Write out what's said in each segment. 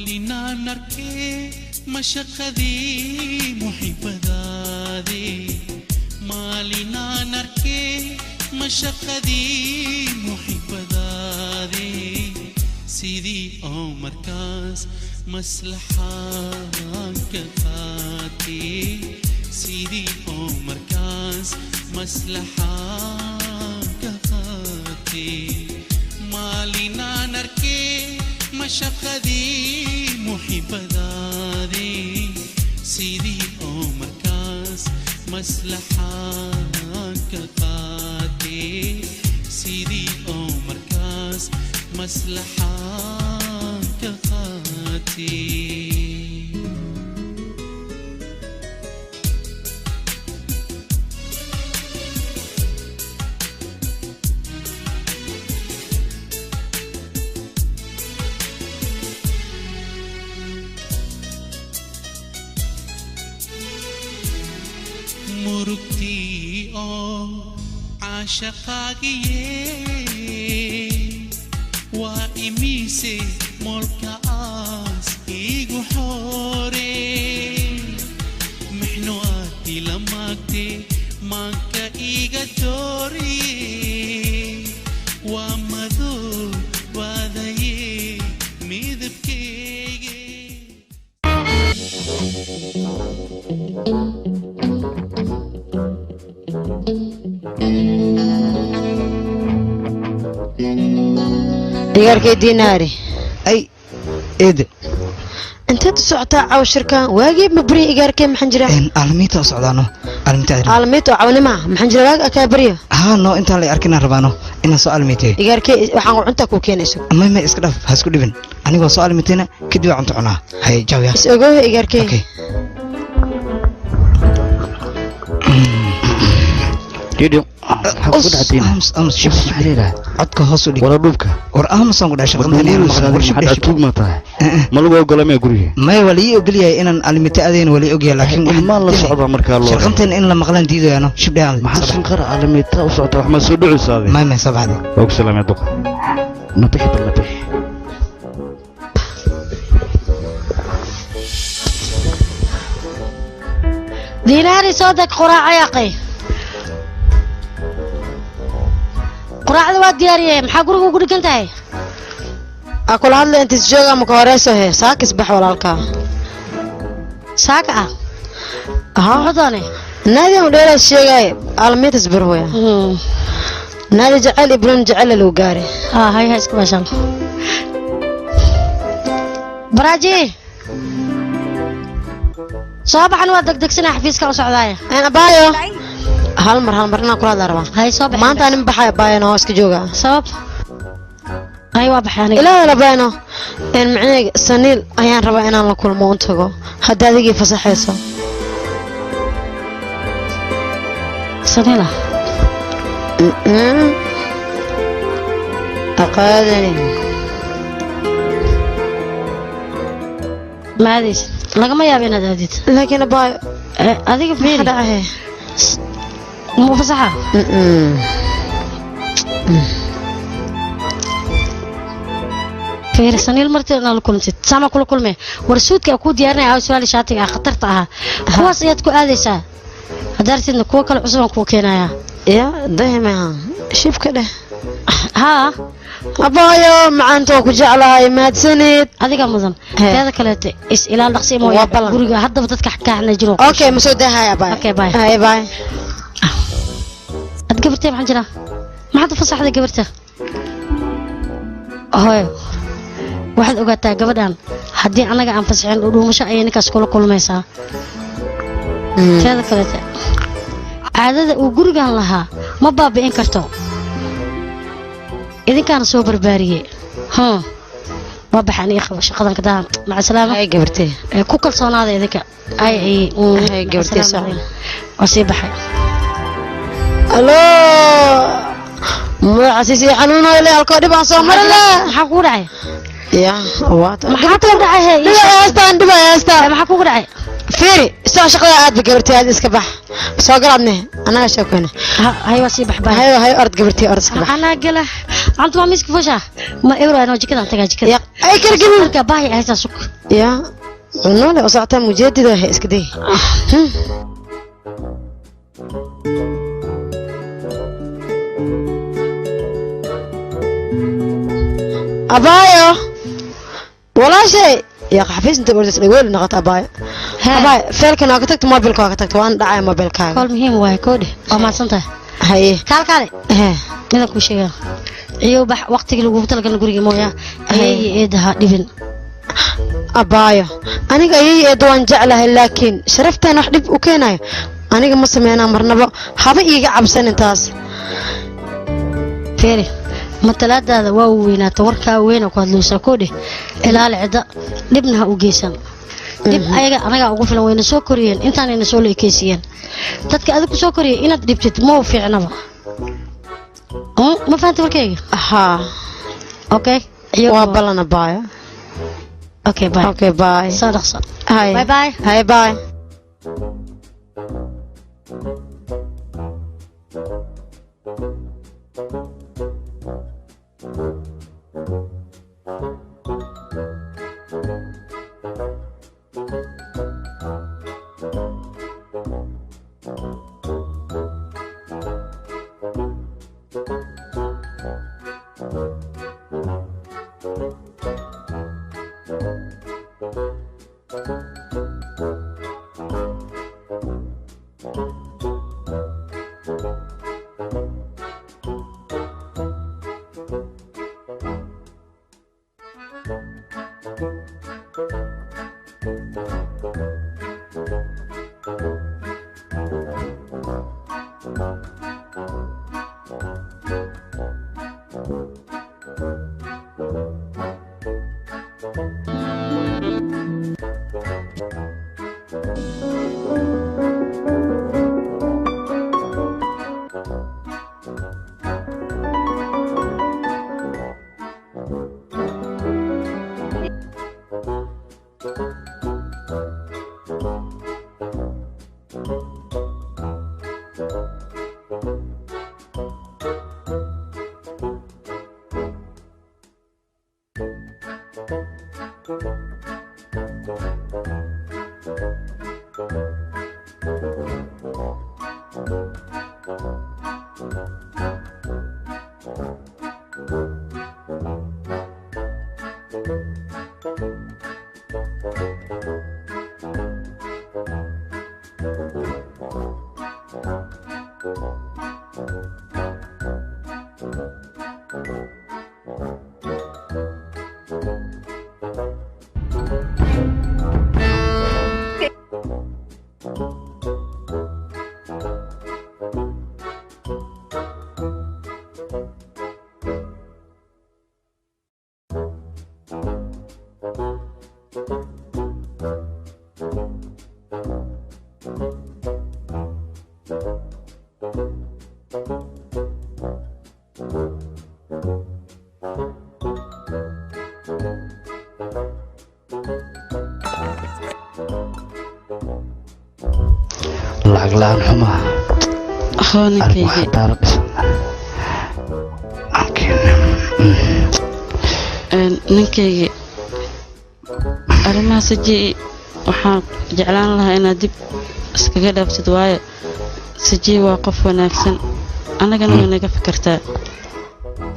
مالنا نركي مشقدي محب ذادي مالنا نركي مشقدي محب ذادي سيدي أو مركز مصلحة كفاتي سيدي أو مركز مصلحة كفاتي مالنا نركي مشقدي محب ذادي سيدي أو مركز مصلحة كفاتي سيدي أو مركز مصلحة كفاتي مركتي أو عاشقاكي وإميسي ملكا آس إيغو حوري محنواتي لماكتي مانكا إيغا دوري ومدو وذاي ميذبكي دياركي ديناري أي إيد أنت تسعتا أو شركة واجب مبري إيجاركي محنجرة إن ألميتو صعدانو ألميتو عوني ما محنجرة واج أكابريو ها نو أنت اللي أركنا ربانو إن سؤال ميتي إيجاركي وحنا عندك وكينيسو ما إسكراف هسكو دبن أنا هو سؤال ميتينا كدوا عن تعنا هاي جاويا بس أقول إيجاركي أوكي ديدو أمس شوف عليها عدك هاسولي ولا دوبك ور أمس أنا قداش خدمتني ورشب توب ما تاه ما لو أقول ما يقولي ما ولي أقولي إن الميتة أذين ولي أقولي لكن ما الله صعب مركا الله شغلتني إن لما قلنا ديدو أنا شو بدي ما حصل قرأ على ميتة وصعد رحمة سودع صادق ما سبعة دي وكسلام يا دوق نبيح بالنبيح ديناري صادق قراع ياقي قراع ذا دياري محاقرك وقولك انتهي أقول هذا أنت تجوا مكورسه هي ساكس بحول الكا ساكا ها حضاني نادي مدير الشيء ألميت صبره يا نادي جعل إبراهيم جعل الوقاري هاي اسك باشا براجي صباحا وادك دكسنا حفيزك وسعدايا أنا بايو هالمر ناكل هذا ربع هاي صباح ما أنت أنا بحي بايو ناس كجوجا صوب هاي واضح يعني لا باينو إن معني سنيل أيان ربع أنا لكل ما أنتجو هدا ذيجي فصحيصه سنيلة أقادني ما أدري لقى ما يبين هذا لكن بايو هذيك في حدا هي مو فصحة فير سنيل مرتين أنا لكم ست سامع كل كلمة ورسوتك أكود يارني عاوز سؤال شاتي خطرتها خلاص يدكو آذيسا هدارت إنه كوك العصبان كوكينا يا دايما شوف كده ها أبايو مع أنتو كجعلها ماد سنيد هذيك مظن هذا كلت إس إلى النقصي مو يقول هذا بتتك حكى عن الجنوب أوكي مسودة هاي باي أوكي باي هاي باي أتقبرتي محجرة ما حد فصح هذا قبرته هاي واحد أقعد قبردان حدي أنا قاعد فصحين ودو مش أي نكاس كل ميسا هذا كلت عادة وجرجان لها ما باب إنكرتو إذا كان سوبر بارية ها ما بحني خبش قدام كده مع السلامة هاي قبرتي كوكل صنع هذا إذا هاي قبرتي صح وسيب حي ألو مو عسيسي حنون ولا الكودي بانصومر لا حقول عي يا وات ما حقول عي لا يا استان دبا يا استان ما حقول عي فيري استان شغله عاد بقبرتي هذه اسكبح سو قربني انا شكوني هاي وسيب حبا هاي ارض قبرتي ارض اسكبح انا قله انت ما مسك فوشا ما ايرو انا وجهك انت جاي كده اي كرجل باهي هيدا سوق يا نولي أصعتها مجددة هي اسكدي أبايا ولا شيء يا حفيز أنت قلت تقول نقطة أبايا أبايا فعلك أنا كتبت موبايلك وكتبت وأنا داعي موبايلك كل مهم واي كودي وما صنته هاي كالي ماذا كل شيء أيوة وقتك اللي قلت لك نقولي مويا هي إدها دفن أبايا أنا جاي أدوان جعلها لكن شرفت أنا أحلف وكيناي أنا ما سمعنا مرنا هذا يجي عبسن انتاس فيري مثلات هذا وين توركا وين وقاد لوسا كودي إلى العداء لبنها وجيسان لب أنا أقول في وين سوكريين أنت أنا سولي كيسيين تذكر أذكر سوكري إن دبتت مو في عنبه ما فهمت وكيف ها أوكي وابلنا باي اوكي باي اوكي باي صادق هاي باي باي هاي باي العقلان حما أخواني ninkayga arrimaha saji waxaan jeclaan lahaa inaad dib iskaga dhaaftid waayo saji waa qof wanaagsan anagana way naga fikirtaa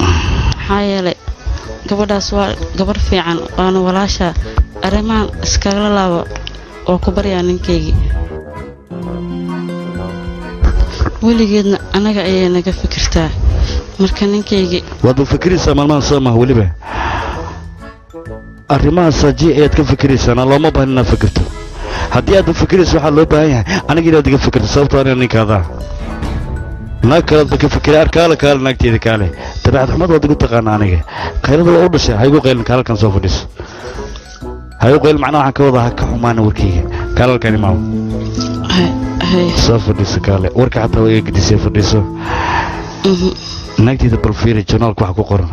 maxaa yeelay gabadhaas waa gabar fiican waana walaasha arrimahan iskagala laabo oo ku baryaa ninkayga weligeedna anaga ayay naga fikirtaa marka ninkayga waad u fikiraysaa maalmahan soo maha weliba arrimaha saji ayaad ka fikiraysaana looma baahan inaad fikirto haddii aad u fikirayso waxaa loo baahan yahay aniga inaad iga fikirto sababtoo aniga ninkaadaa naag kalead ba ka fikiray arkaale kaale naagteeda kaale dabeecad xumad waad igu taqaana aniga qaylada waa u dhashay ha igu qaylin kaalalkan soo fadhiiso ha igu qaylin macnaha waxaan ka wadaa ha ka xumaana warkayga kaalalkan imaamo soo fadhiiso kaale warka xataa waa iga gedisay fadhiiso naagteeda bal fiiri journaalka waxa ku qoran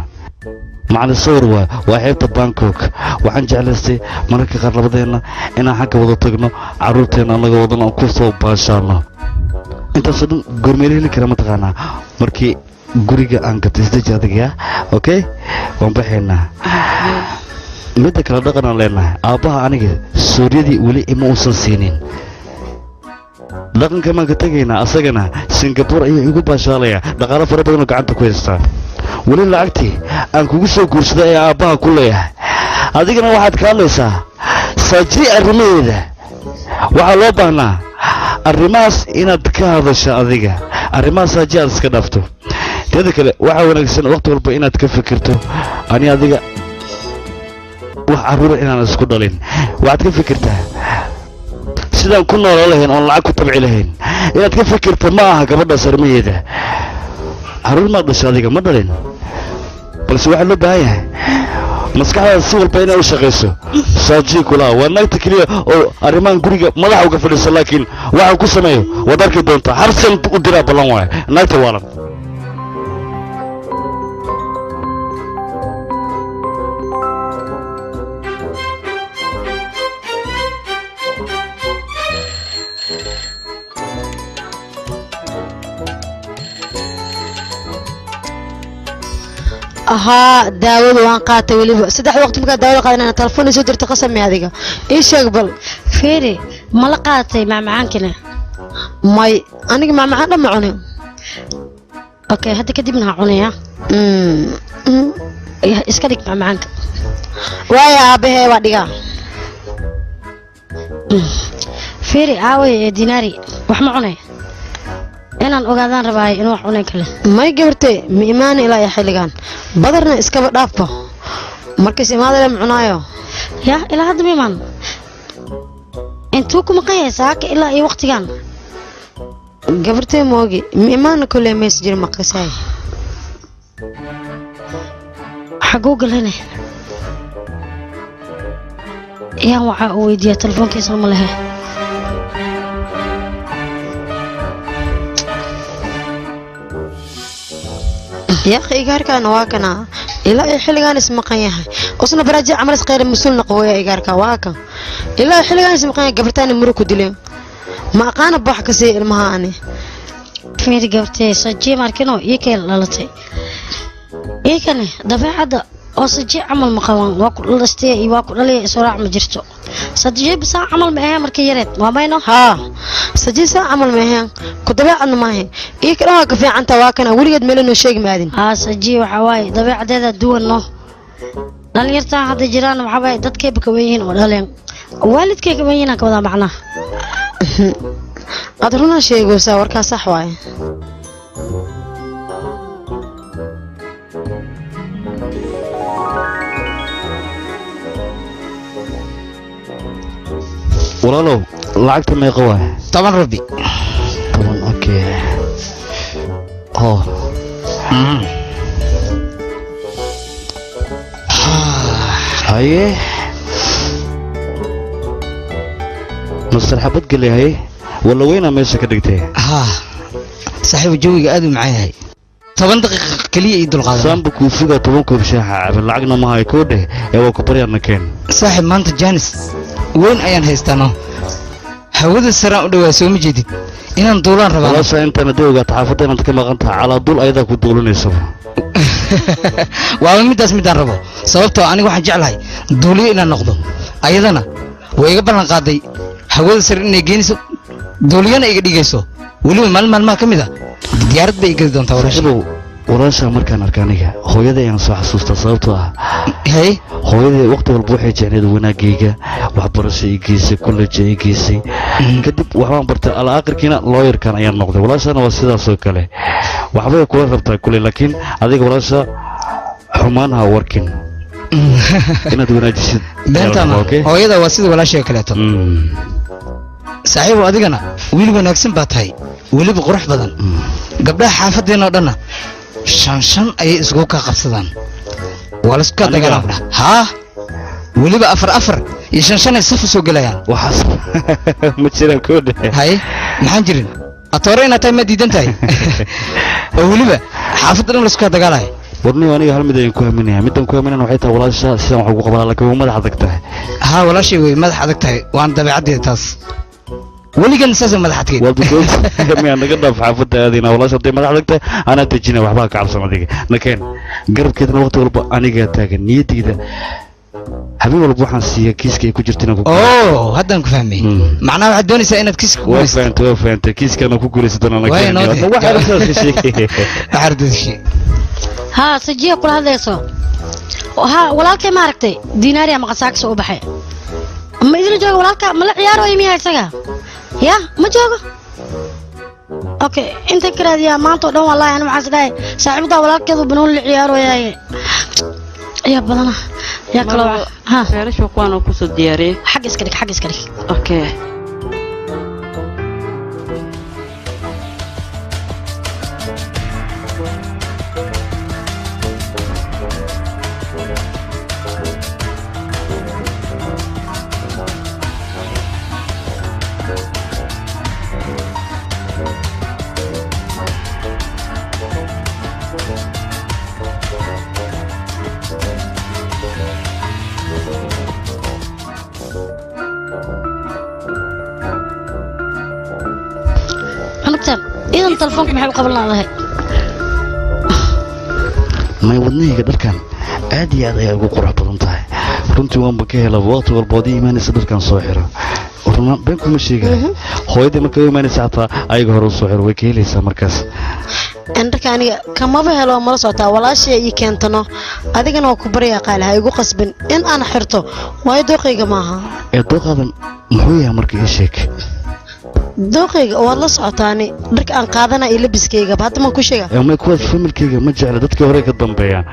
macna sawir waa xeebta Bangkok waxaan jeclaystay mararka qaar labadeena inaan xagga wada tagno caruurteena anaga wadana ku soo baashaano intaas dhan goormeelay kara ma taqaanaa markii guriga aan ka tisday adiga okay waan baxeynaa midda kale dhaqan aan leenahay aabbaha aniga suuryadii weli ima uusan siinin dhaqanka maan ka tegaynaa asagana singabuur ayuu igu baashaalayaa dhaqaalo fara badanoo gacanta ku haystaa weli lacagtii aan kugu soo guursaday ee aabbaha ku leeyahay adigana waxaad ka hadlaysaa saajii arrimaheeda waxaa loo baahnaa arrimahaas inaad ka hadasho adiga arrimahaas saajii aad iska dhaafto teeda kale waxaa wanaagsan wakhti walba inaad ka fikirto ani adiga wax carruura inaan isku dhalin waxaad ka fikirtaa sidaan ku nooloo lahayn oon lacag ku tabci lahayn inaad ka fikirta ma aha gabadhaas arrimaheeda carruur maad dhasho adiga ma dhalin balse waxaa loo baahan yahay maskaxdaada si walba inay u shaqayso saajii kulaa waa naagta keliya oo arrimahan guriga madaxa uga fadhiiso laakiin waxaan ku sameeyo waad arki doontaa harsan u diraa ballan waayo naagta waalan ahaa daawada waan qaatay weliba 3 waqti markaa daawada qaadanana telefoon soo dirta qasami adiga ii sheeg bal feeri ma la qaatay macmacaankina may aniga macmacaan dhama cunin okay hadda kadibna ha cunaya iska dhig macmacaanka waaya aabahee waa dhigaa feeri aaway ee dinaari wax ma cunay inaan ogaadaan rabaayo inuu wax cunay kale may gabartay ma imaan ilaa ay xilligan badarna iskaba dhaafba markaas imaadale ma cunaayo ya ilaa hadda ma imaan intuu ku maqan yahay saaka ilaa iyo waqtigan gabartay moogi ma imaana kule mees jir maqasay xaguu galane yaan waxaa u weydiiyaa telefoonkiisa ma lehe يا أخي إيجارك أنا واكنا إلا حلقان اسمه قيها أصلا براجع عمل صغير مسؤول نقوي إيجارك واكا إلا حلقان اسمه قيها قبرتاني مروكو دلين ما قانا بحك سي المهاني فيري قبرتي سجي ماركنو يكيل لالتي إيكاني دفع حدا oo saji amal maqawan waa ku dhastay iyo waa ku dhalay soo ma jirto saji bisa amal ma ahay markii yareed waa bayno ha saji sa amal ma ahay ku dabeecadna ma ahay iyo kala ka fiicanta waa kana waligeed meel inoo sheeg maadin ha saji waxa waay dabeecadeeda duwanno dhalinyarta hadda jiraan waxa waay dadkayba ka weeyeen oo dhaleen waalidkay ka weeyeen ka wada macna adruna sheego sa warka sax waay walaalow lacagta meeqa waay 10 rabi 10 okay oh haye masar xabad galay wala weyna meesha ka dhigtay ha saaxiib jawiga aad u macaan yahay 10 daqiiqo kaliya ii dulqaaday saambu ku fuga 10 koob shaaxa lacagna ma hay koodhe ee waa ku baryaadna keen saaxiib maanta Janis weyn ayaan haystaano hawada saraan u dhawaa soo ma jeedid inaan duulaan rabaa walaasha inta madowga taxaafada inaad ka maqan tahay cala dul ayada ku duulinayso waa midaan rabo sababtoo aniga waxaan jeclahay duuliye inaan noqdo ayadana way iga ballan qaaday hawada sar inay geenayso duuliyana iga dhigayso waliba maalmaha ka mid ah diyaarad bay iga doontaa walaasha markaan arka aniga hooyada ayaan soo xasuustaa sababtoo ah hay hooyadii waqti walba waxay jecleed wanaagayga waxbarasho ii geysay college ii geysay kadib waxbaan bartay ala aakhirkiina looyarkan ayaan noqday walaashana waa sidaas oo kale waxbay kula rabtaa kule laakiin adiga walaasha xumaan ha warkin inaad wanaajisid beentana hooyada waa sida walaashay kaleeto saaxiib adigana wiil wanaagsan baa tahay weliba qurux badan gabdhaha xaafadeena oo dhanna shan ayay isku ka qabsadaan wala iska dagaalada ha weliba afar iyo shan ay saf soo galayaan waxaas ma jiraan koodhe hay maxaan jirin atoorayna tay ma diidan tahay oo weliba xaafadeena la iska dagaalay warni aniga hal mid ayaan ku aaminayaa midaan ku aaminana waxay tahay walaasha sidaan wax ugu qabanaa laakiin waa madax adag tahay ha walaashay way madax adag tahay waan dabeecadeeda taas weligan saas madax adkeed miyaa naga dhaaf xaafadda aadina walaasha hadday madax adag tahay anaa dejina waxbaa ka cabsan adiga nakeen garabkeedana waqti walba anigaa taagan niyadeyda habeen walba waxaan siiyaa kiiska ay ku jirto inaan ku oo haddaan ku fahmay macnaha waxaad doonaysaa inaad kiiska ku waa fahamtay kiiskana ku guulaysato ana Waa inoo keenay dee. waxa la soo sheegay waxardadshi ها سجيه كل هذا يسوى ها ولالك ما ركتي ديناري ما قصاك سو بحي ما إذا جوج ولالك ما العيار ويمي هاي سجا يا ما جوج اوكي انت كرا يا ما انتو دون والله انا معصداي صاحب دا ولالك يضو بنون العيار وياي يا بدنا يا كلوا ها feerashu kuwaan ku soo diyaariyay حق اسكرك حق اسكرك okay عنكتر اذا تلفونك محل قبل الله may wadnahayga dharkan aad iyo aad ayay ugu qurux badan tahay runtii waanba ka hela waqti walba oo iimaanaysa dharkan soo xiro runa been kuma sheegayo hooyadii markay u imaanaysa xataa ayaga hore u soo xiro way ka helaysaa markaas عندك أنا كم بهلا مرة صوتا ولا شيء يكنتنا هذيك أنا كبرية قالها يقول قصبن إن أنا حرته ويدوقي جماعة ee dooqaadan muxuu yahay marka ii sheeg دوقي والله صوتاني درك أن قادنا يلبس كيجا بعد ما كوشيجا may kuwaas familkayga ma jecla dadkii hore ka dambeeyaan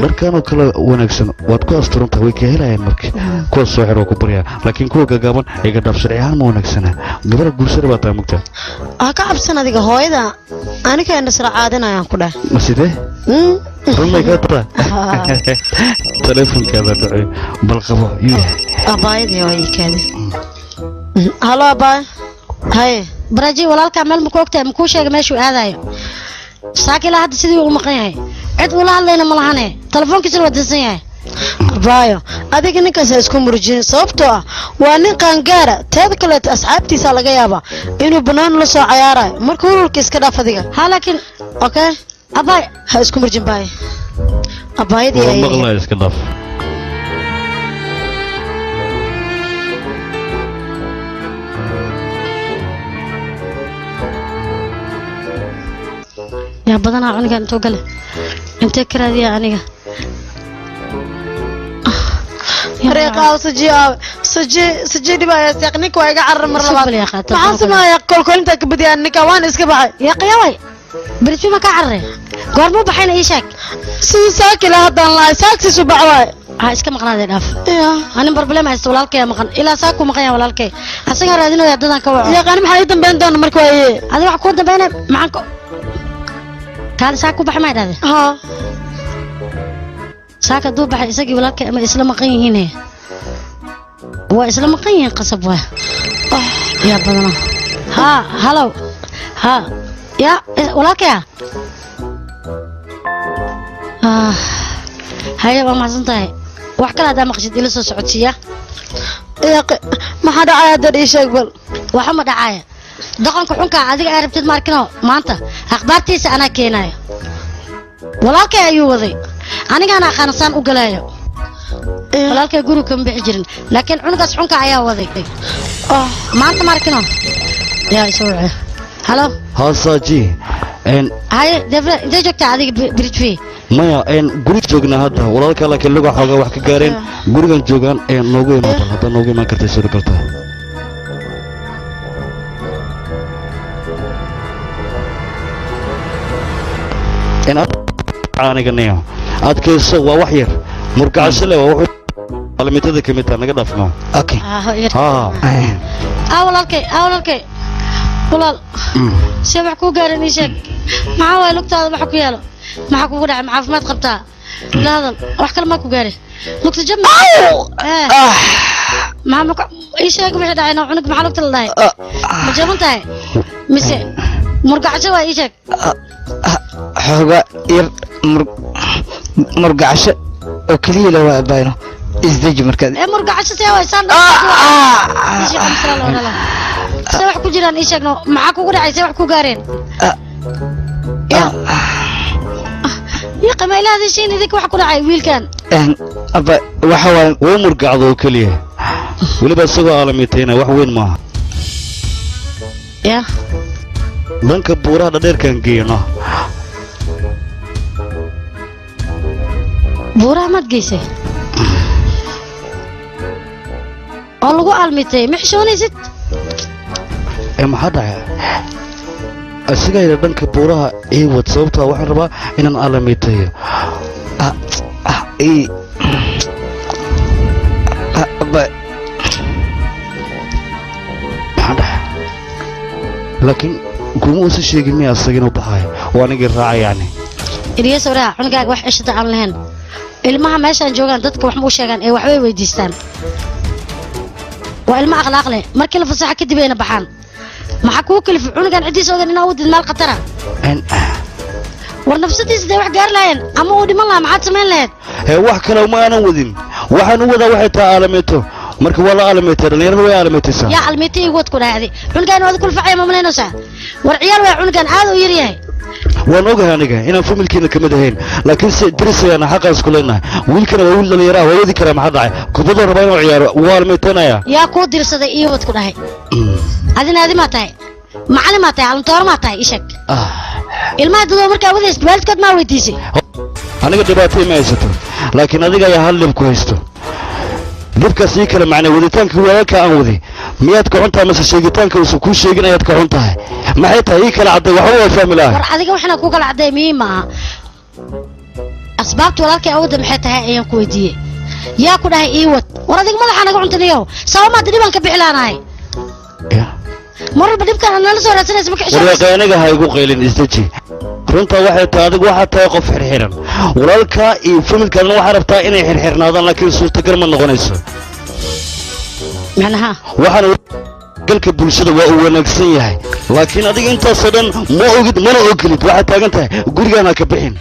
dharkan oo kale wanaagsan waad ku asturan tahay way ka helayaan marka kuwaas soo xiro ku baryaa laakiin kuwa gagaaban ay ga dhaaf sharci ahaan ma wanaagsana gabar guursada baa tahay mugta أكعب سنة ديك هوايدا أنا كأن سرعة عادنا يا كده ma sidee runay ka tara telefonkaada dhacay bal qabo yuu أباي دي هواي كده هلا أباي هاي براجي ولالك عمل مكوكتا مكوشة ماشي هذا ساكي لا حد سيدي ومقنعي عد ولا الله ما لهانه تلفون كسر ودسني بايو أديك إنك سأسكون مرجين صوبته وأنا كان جارة تذكرت أصحابتي سالجا يابا إنه بنان لسه عيارة مركور كيس كده فديك ها لكن أوكي أباي هأسكون مرجين باي أباي دي waa هاي maqlaa iska dhaaf يا بدنا عنك أنت وقله أنت كرادي عنك طريقة سجي دي بقى يستيقنك ويقع عرر مرة شوف لي يا أخي ما حاسب ما يقول كل أنت بدي أنك وان إسكبعي يا قيوي بريتو ما كعرة قربو بحين إيشك ساكي لهذا الله ساكسي سبعواي ها إسكا مقنا ذي داف يا أنا بربلما استولالك يا مقن إلا ساكو مقن يا ولالك أسنع رادينو يا دادان كوا يا قانم حياتم بين دون مركوي هذا واحد كنت بينه معك كان ساكو بحمايد هذا ها ساكا دوب بحي إساقي ولالك أما إسلام قيين هنا وإسلام قيين قصب واه يا بدنا ها هلو ها يا ولالك يا هيا ما سنتهي وحكى هذا مقصد إلى سعودية يا ما حدا عاد إيش يقبل وحما دعاية دقنك حنكا عادي عرفت ماركنا ما أنت أخبارتي أنا كيناي ولالك أيوة ذي أنا خانسان أقلايا ولالك يقولوا كم بيحجرن لكن عنقص حنكا عيا وذي ما أنت ماركنا يا سوعي هلو haasaji هاي دفع إنت جوكت عادي بريتفي maya guri joognaa hadda walaalka laakiin lagu xoogaa wax ka gaareen gurigan joogaan noogu imaadaan hadda noogu imaan kartay soo kartaa aniga niyo adkayso waa wax yar murgacasho leh waa wax qalamitada ka mid ah naga dhaafno okay walaalkay walaal see wax kuu gaaran ii sheeg maxaa waay lugtaada waxa ku yaalo maxaa kugu dhacay caafimaad qabtaa la hadal wax kale maa ku gaari lugta jab ii sheeg wixii dhacay noo cunug maxaa lugta la dhahay ma jaban tahay mise murgacasho waa ii sheeg xoogaa yar murgacasho oo keliya la waa bayno isdeji markaad murgacasho see waay saan see wax ku jiraan ii sheegno maxaa kugu dhacay see wax ku gaareen يا قما إلى هذا الشيء إذا كوا حكوا على ويل كان abba waxa waaye wuu murgacdo oo keliya weliba isagoo aalamiitayna wax weyn maaha yaa dhanka buuraha dhadheerkaan geeyno buuraha maad geysay oo lagu aalmitay ma xishoonaysid maxaa dhacay asigayda dhanka buuraha ii wad sababtaa waxaan rabaa inaan aalamiitayo maxaa dhacay laakiin kuma uusan sheegin miya asaga inuu baxaayo oo anigii raaca yacni iliyas waraa cunugaaga wax cishata aan lahayn ilmaha meeshaan joogaan dadka wax ma u sheegaan ee waxbay weydiistaan waa ilmo akhlaaq leh markii la fasaxa kadib ayna baxaan maxaa kuu kalifi cunugan ciddiisa ogan inaa wadid meel khatara war nafsadiisa dee wax gaari lahayn ama uu dhiman lahaa maxaad samayn lahayd wax kale ma aanan wadin waxaan u wadaa waxay tahay aalamiito marka waa la aalamiitay dhallinyarada way aalamiitaysaa yaa aalamiitay igu wad ku dhahday cunugan waad kulfacaya ma malaynaysaa war ciyaal waa cunugan aad u yar yahay waan ogahay aniga inaan familkiina ka mid ahayn laakiin se dirisayaana xaqaas ku leenahay wiilkana waa wiil dhallinyara waa wadi karaa maxaa dhacay kubadoo rabaa inuu ciyaaro wuu aalamiitaynayaa yaa kuu dirsaday iyo wad ku dhahay adina adi maa tahay macalin maa tahay alantoor maa tahay ishag ilmaha dadoo markaa wadaysid waalidkood maa weydiisay aniga dhibaatay ma haysato laakiin adiga ayaa hal dhib ku haysto dhibkaas ii kale macnay waditaanka walaalka aan wadi miyaad ka xun tahay mase sheegitaanka uusan kuu sheegin ayaad ka xun tahay maxay tahay ii kala cadday waxba waa fahmi lahay war adiga waxna ku kala cadday muhiim maaha asbaabta walaalkay awooda maxay tahay ayaan ku weydiiyey yaa ku dhahay ii wad war adiga madaxa naga cuntaniyow sabamaad dhibaan ka bixi laanahay mar walba dhibkan nala soo raadsanaysa marka waryaaqay aniga ha igu qaylin isdeji runtaa waxay tahay adigu waxaad tahay qof xirxiran walaalkaa iyo familkaadna waxaa rabtaa inay xirxirnaadaan laakiin suurtagal ma noqonayso macnaha waxaan galka bulshada waa uu wanaagsan yahay laakiin adiga intaasoo dhan ma ogid mana ogolid waxaad taagan tahay gurigaan ha ka bixin